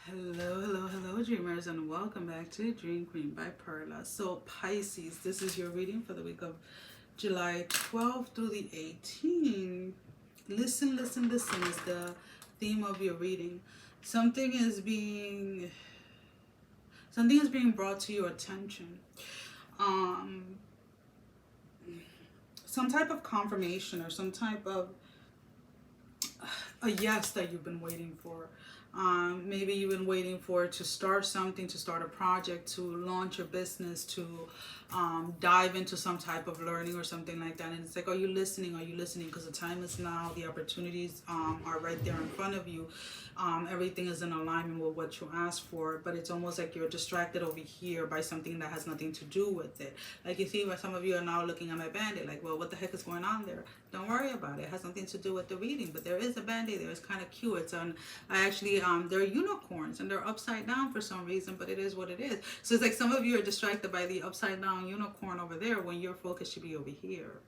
Hello, dreamers, and welcome back to Dream Queen by Perla. So, Pisces, this is your reading for the week of July 12th through the 18th. Listen is the theme of your reading. Something is being brought to your attention. Some type of confirmation or some type of a yes that you've been waiting for. Maybe you've been waiting for to start something, to start a project, to launch your business, to dive into some type of learning or something like that. And it's like, are you listening? Are you listening? Because the time is now. The opportunities are right there in front of you. Everything is in alignment with what you asked for, but it's almost like you're distracted over here by something that has nothing to do with it. Like you see, where some of you are now looking at my band-aid, like, well, what the heck is going on there? Don't worry about it. It has nothing to do with the reading, but there is a band-aid there. It's kind of cute. It's on, I actually, they're unicorns and they're upside down for some reason, but it is what it is. So it's like some of you are distracted by the upside down unicorn over there when your focus should be over here.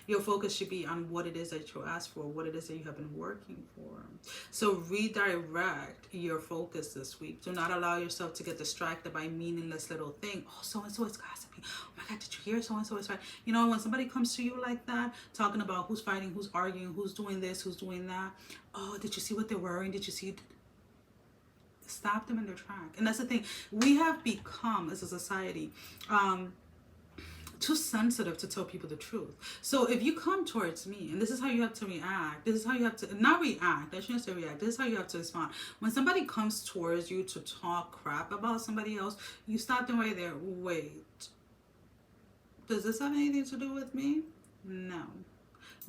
Your focus should be on what it is that you asked for, what it is that you have been working for. So redirect your focus this week. Do not allow yourself to get distracted by meaningless little things. Oh, so-and-so is gossiping. Oh my God, did you hear so-and-so is fighting? You know, when somebody comes to you like that, talking about who's fighting, who's arguing, who's doing this, who's doing that. Oh, did you see what they're wearing? Did you see... Stop them in their track. And that's the thing. We have become, as a society, too sensitive to tell people the truth. So if you come towards me, and this is how you have to react, this is how you have to, not react, I shouldn't say react, this is how you have to respond. When somebody comes towards you to talk crap about somebody else, you stop them right there. Wait, does this have anything to do with me? No.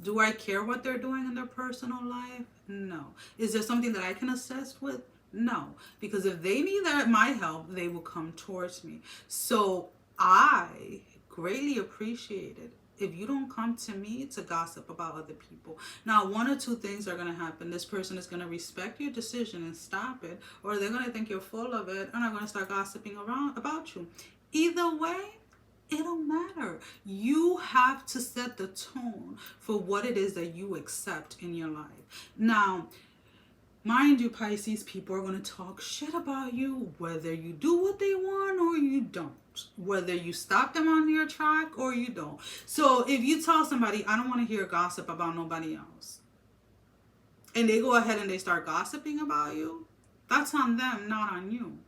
Do I care what they're doing in their personal life? No. Is there something that I can assist with? No. Because if they need my help, they will come towards me. So I greatly appreciate it if you don't come to me to gossip about other people. Now, one or two things are going to happen. This person is going to respect your decision and stop it, or they're going to think you're full of it and are going to start gossiping around about you. Either way, it don't matter. You have to set the tone for what it is that you accept in your life. Now, mind you, Pisces, people are going to talk shit about you, whether you do what they want or you don't. Whether you stop them on your track or you don't. So if you tell somebody, I don't want to hear gossip about nobody else, and they go ahead and they start gossiping about you, that's on them, not on you.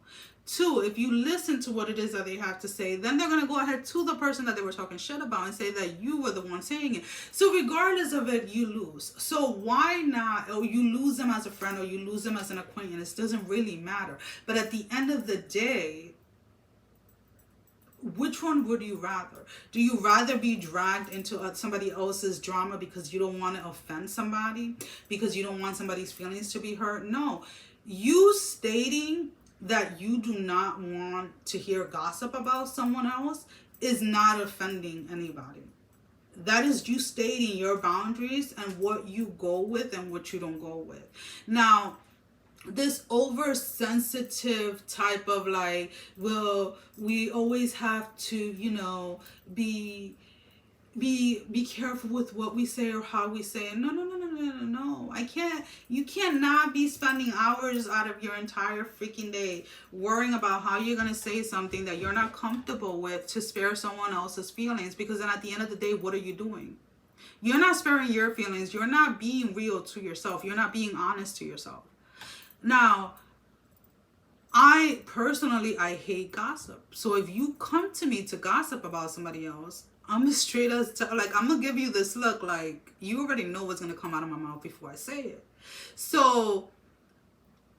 Two, if you listen to what it is that they have to say, then they're going to go ahead to the person that they were talking shit about and say that you were the one saying it. So regardless of it, you lose. So why not, or you lose them as a friend or you lose them as an acquaintance, it doesn't really matter. But at the end of the day, which one would you rather? Do you rather be dragged into somebody else's drama because you don't want to offend somebody? Because you don't want somebody's feelings to be hurt? No. You stating that you do not want to hear gossip about someone else is not offending anybody. That is you stating your boundaries and what you go with and what you don't go with. Now, this oversensitive type of like, well, we always have to, you know, be careful with what we say or how we say it. No. I can't. You cannot be spending hours out of your entire freaking day worrying about how you're going to say something that you're not comfortable with to spare someone else's feelings, because then at the end of the day, what are you doing? You're not sparing your feelings. You're not being real to yourself. You're not being honest to yourself. Now, I hate gossip. So if you come to me to gossip about somebody else, I'm straight as like, I'm gonna give you this look like you already know what's gonna come out of my mouth before I say it. So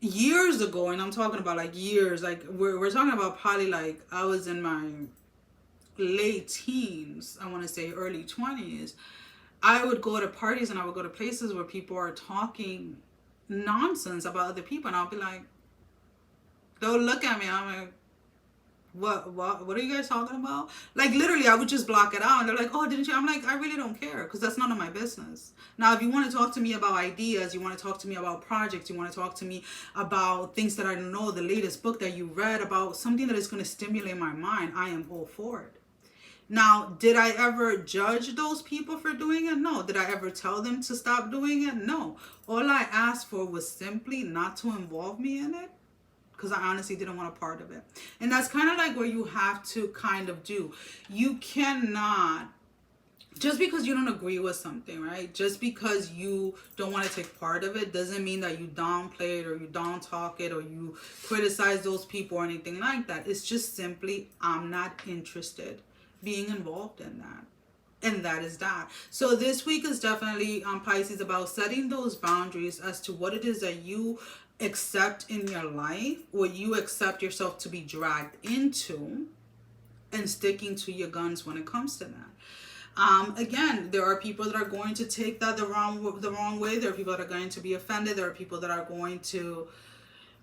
years ago, and I'm talking about like years, like we're talking about probably like I was in my late teens, I want to say early 20s. I would go to parties and I would go to places where people are talking nonsense about other people, and I'll be like, they'll look at me, I'm like, what are you guys talking about? Like literally I would just block it out, and they're like, oh, didn't you? I'm like, I really don't care, because that's none of my business. Now if you want to talk to me about ideas, you want to talk to me about projects, you want to talk to me about things that I know, the latest book that you read, about something that is going to stimulate my mind, I am all for it. Now, did I ever judge those people for doing it? No. Did I ever tell them to stop doing it? No. All I asked for was simply not to involve me in it because I honestly didn't want a part of it. And that's kind of like what you have to kind of do. You cannot, just because you don't agree with something, right? Just because you don't want to take part of it doesn't mean that you downplay it or you don't talk it or you criticize those people or anything like that. It's just simply, I'm not interested being involved in that. And that is that. So this week is definitely Pisces, about setting those boundaries as to what it is that you accept in your life, what you accept yourself to be dragged into, and sticking to your guns when it comes to that. Again, there are people that are going to take that the wrong way. There are people that are going to be offended. There are people that are going to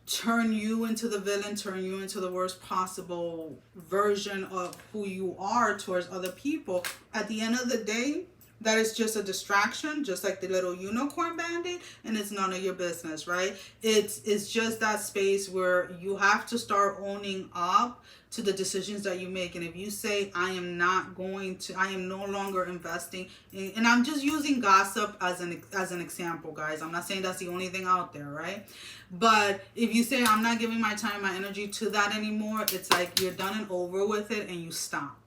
turn you into the villain, turn you into the worst possible version of who you are towards other people. At the end of the day, that is just a distraction, just like the little unicorn bandit, and it's none of your business, right? It's just that space where you have to start owning up to the decisions that you make. And if you say, I am no longer investing in, and I'm just using gossip as an example, guys. I'm not saying that's the only thing out there, right? But if you say, I'm not giving my time, my energy to that anymore, it's like you're done and over with it, and you stop.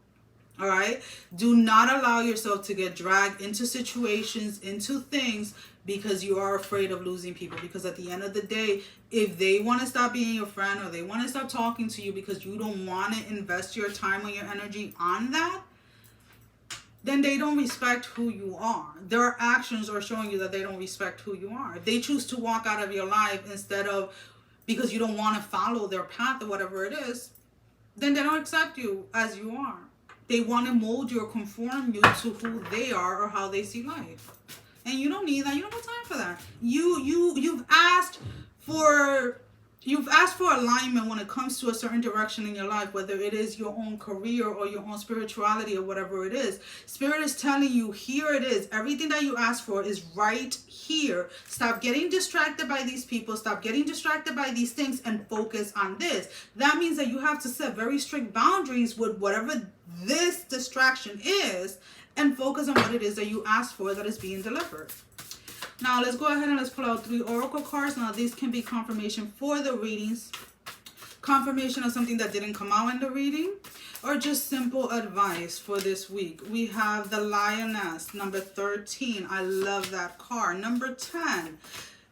All right? Do not allow yourself to get dragged into situations, into things, because you are afraid of losing people. Because at the end of the day, if they want to stop being your friend or they want to stop talking to you because you don't want to invest your time or your energy on that, then they don't respect who you are. Their actions are showing you that they don't respect who you are. If they choose to walk out of your life instead of because you don't want to follow their path or whatever it is, then they don't accept you as you are. They want to mold you or conform you to who they are or how they see life. And you don't need that. You don't have time for that. You've asked for alignment when it comes to a certain direction in your life, whether it is your own career or your own spirituality or whatever it is. Spirit is telling you, here it is. Everything that you asked for is right here. Stop getting distracted by these people. Stop getting distracted by these things and focus on this. That means that you have to set very strict boundaries with whatever this distraction is and focus on what it is that you asked for that is being delivered. Now, let's go ahead and let's pull out 3 oracle cards. Now, these can be confirmation for the readings, confirmation of something that didn't come out in the reading, or just simple advice for this week. We have the Lioness, number 13. I love that card. Number 10.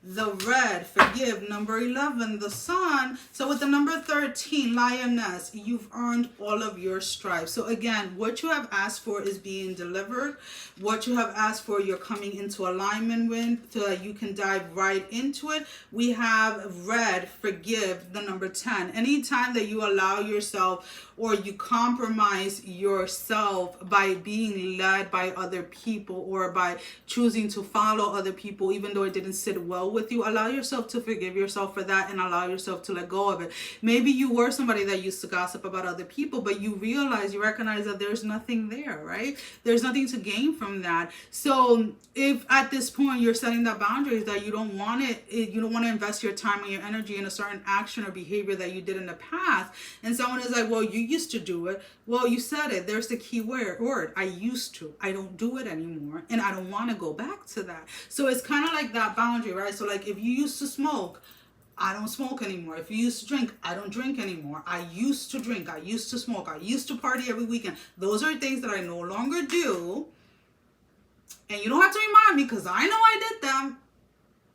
The red, forgive. Number 11, the sun. So with the number 13, Lioness, you've earned all of your stripes. So again, what you have asked for is being delivered. What you have asked for, you're coming into alignment with, so that you can dive right into it. We have red, forgive, the number 10. Anytime that you allow yourself or you compromise yourself by being led by other people or by choosing to follow other people, even though it didn't sit well with you, allow yourself to forgive yourself for that and allow yourself to let go of it. Maybe you were somebody that used to gossip about other people, but you recognize that there's nothing there, right? There's nothing to gain from that. So if at this point you're setting that boundaries that you don't want to invest your time or your energy in a certain action or behavior that you did in the past, and someone is like, well, you used to do it. Well, you said it. There's the key word. I used to. I don't do it anymore, and I don't want to go back to that. So it's kind of like that boundary, right? So like if you used to smoke, I don't smoke anymore. If you used to drink, I don't drink anymore. I used to drink. I used to smoke. I used to party every weekend. Those are things that I no longer do. And you don't have to remind me because I know I did them,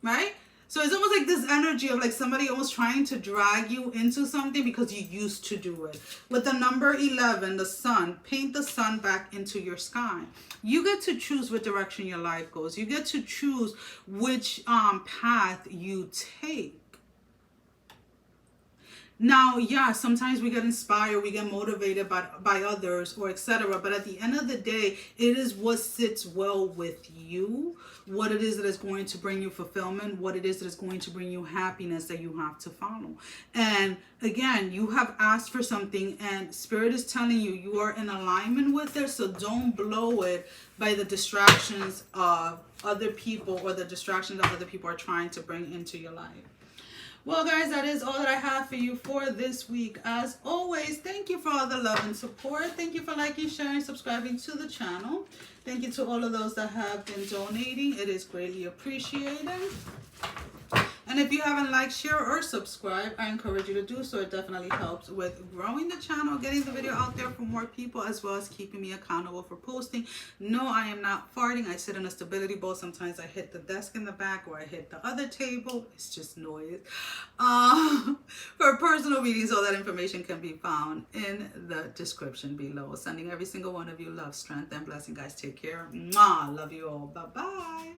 right? So it's almost like this energy of like somebody almost trying to drag you into something because you used to do it. With the number 11, the sun, paint the sun back into your sky. You get to choose what direction your life goes. You get to choose which path you take. Now, yeah, sometimes we get inspired, we get motivated by others or etc. But at the end of the day, it is what sits well with you, what it is that is going to bring you fulfillment, what it is that is going to bring you happiness that you have to follow. And again, you have asked for something and Spirit is telling you you are in alignment with it. So don't blow it by the distractions of other people or the distractions that other people are trying to bring into your life. Well, guys, that is all that I have for you for this week. As always, thank you for all the love and support. Thank you for liking, sharing, subscribing to the channel. Thank you to all of those that have been donating. It is greatly appreciated. And if you haven't liked, share, or subscribe, I encourage you to do so. It definitely helps with growing the channel, getting the video out there for more people, as well as keeping me accountable for posting. No, I am not farting. I sit in a stability ball. Sometimes I hit the desk in the back or I hit the other table. It's just noise. For personal readings, all that information can be found in the description below. Sending every single one of you love, strength, and blessing. Guys, take care. Mwah. Love you all. Bye-bye.